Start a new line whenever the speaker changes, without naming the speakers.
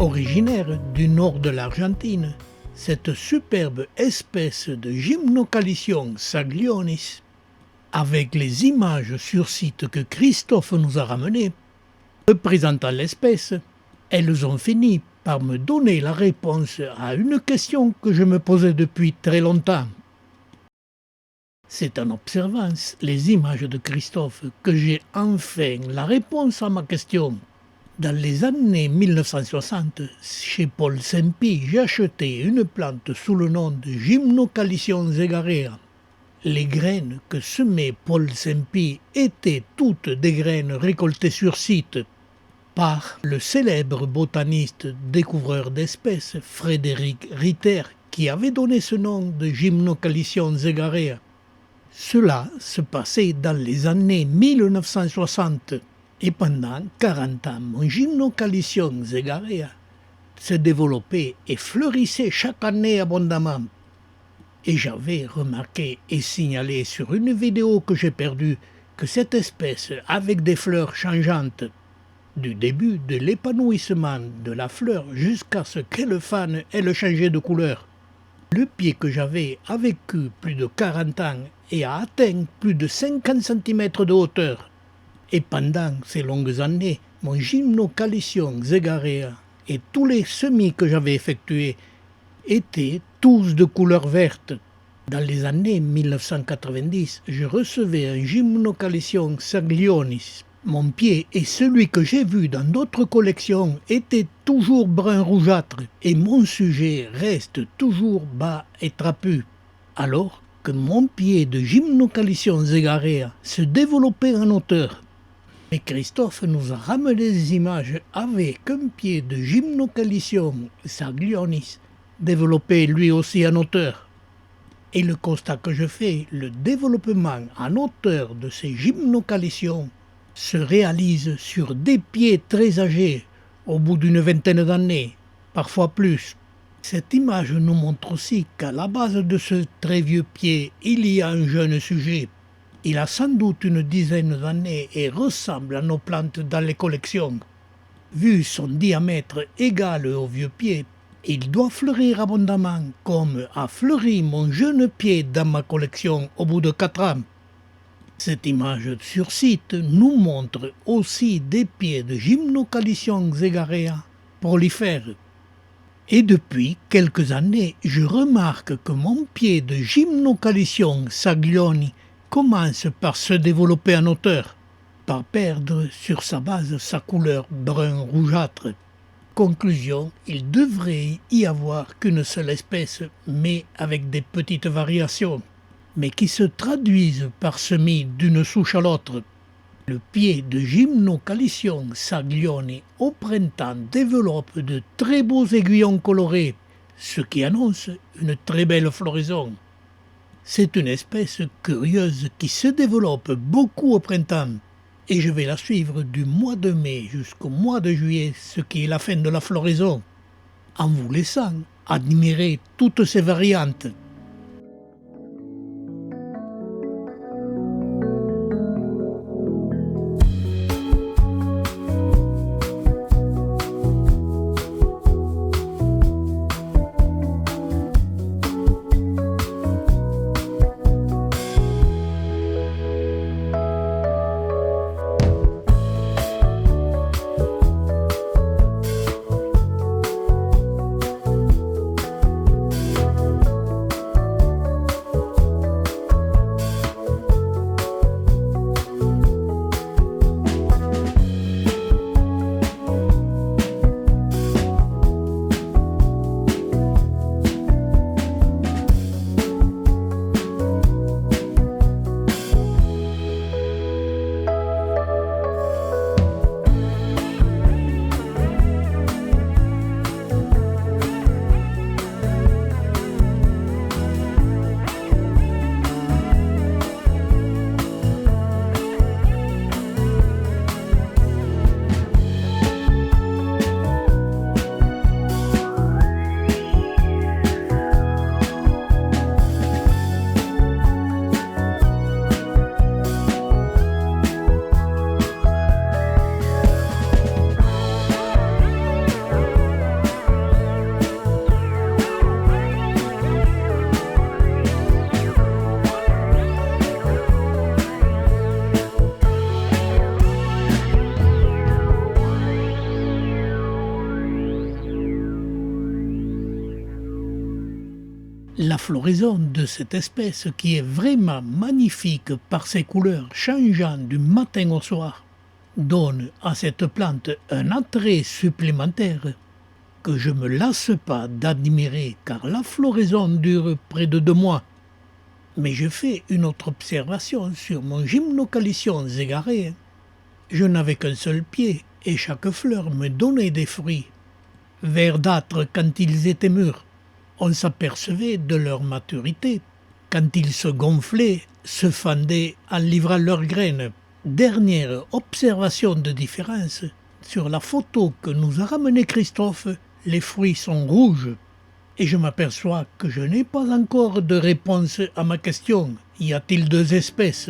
Originaire du nord de l'Argentine, cette superbe espèce de Gymnocalcium saglionis, avec les images sur site que Christophe nous a ramenées, représentant l'espèce, elles ont fini par me donner la réponse à une question que je me posais depuis très longtemps. C'est en observant les images de Christophe que j'ai enfin la réponse à ma question. Dans les années 1960, chez Paul Sempi, j'ai acheté une plante sous le nom de Gymnocalcium zegarea. Les graines que semait Paul Sempi étaient toutes des graines récoltées sur site par le célèbre botaniste découvreur d'espèces Frédéric Ritter, qui avait donné ce nom de Gymnocalcium zegarea. Cela se passait dans les années 1960 et pendant 40 ans, mon Gymnocalcium zegarea se développait et fleurissait chaque année abondamment. Et j'avais remarqué et signalé sur une vidéo que j'ai perdue que cette espèce, avec des fleurs changeantes, du début de l'épanouissement de la fleur jusqu'à ce qu'elle fane, elle changeait de couleur. Le pied que j'avais a vécu plus de 40 ans et a atteint plus de 50 cm de hauteur. Et pendant ces longues années, mon Gymnocalcium zegarea et tous les semis que j'avais effectués étaient tous de couleur verte. Dans les années 1990, je recevais un Gymnocalcium saglionis. Mon pied et celui que j'ai vu dans d'autres collections étaient toujours brun rougeâtre et mon sujet reste toujours bas et trapu. Alors que mon pied de Gymnocalcium zegarea se développait en hauteur. Mais Christophe nous a ramené des images avec un pied de Gymnocalcium saglionis développé lui aussi en hauteur. Et le constat que je fais, le développement en hauteur de ces Gymnocalcium se réalise sur des pieds très âgés, au bout d'une vingtaine d'années, parfois plus. Cette image nous montre aussi qu'à la base de ce très vieux pied, il y a un jeune sujet. Il a sans doute une dizaine d'années et ressemble à nos plantes dans les collections. Vu son diamètre égal au vieux pied, il doit fleurir abondamment, comme a fleuri mon jeune pied dans ma collection au bout de 4 ans. Cette image sur site nous montre aussi des pieds de Gymnocalcium zegarea prolifères. Et depuis quelques années, je remarque que mon pied de Gymnocalcium saglioni commence par se développer en hauteur, par perdre sur sa base sa couleur brun rougeâtre. Conclusion, il devrait y avoir qu'une seule espèce, mais avec des petites variations, mais qui se traduisent par semis d'une souche à l'autre. Le pied de Gymnocalcium saglioni au printemps développe de très beaux aiguillons colorés, ce qui annonce une très belle floraison. C'est une espèce curieuse qui se développe beaucoup au printemps et je vais la suivre du mois de mai jusqu'au mois de juillet, ce qui est la fin de la floraison, en vous laissant admirer toutes ces variantes. La floraison de cette espèce, qui est vraiment magnifique par ses couleurs changeant du matin au soir, donne à cette plante un attrait supplémentaire que je ne me lasse pas d'admirer, car la floraison dure près de 2 mois. Mais je fais une autre observation sur mon Gymnocalycium égaré. Je n'avais qu'un seul pied et chaque fleur me donnait des fruits. Verdâtres quand ils étaient mûrs, on s'apercevait de leur maturité. Quand ils se gonflaient, se fendaient en livrant leurs graines. Dernière observation de différence, sur la photo que nous a ramenée Christophe, les fruits sont rouges. Et je m'aperçois que je n'ai pas encore de réponse à ma question. Y a-t-il 2 espèces ?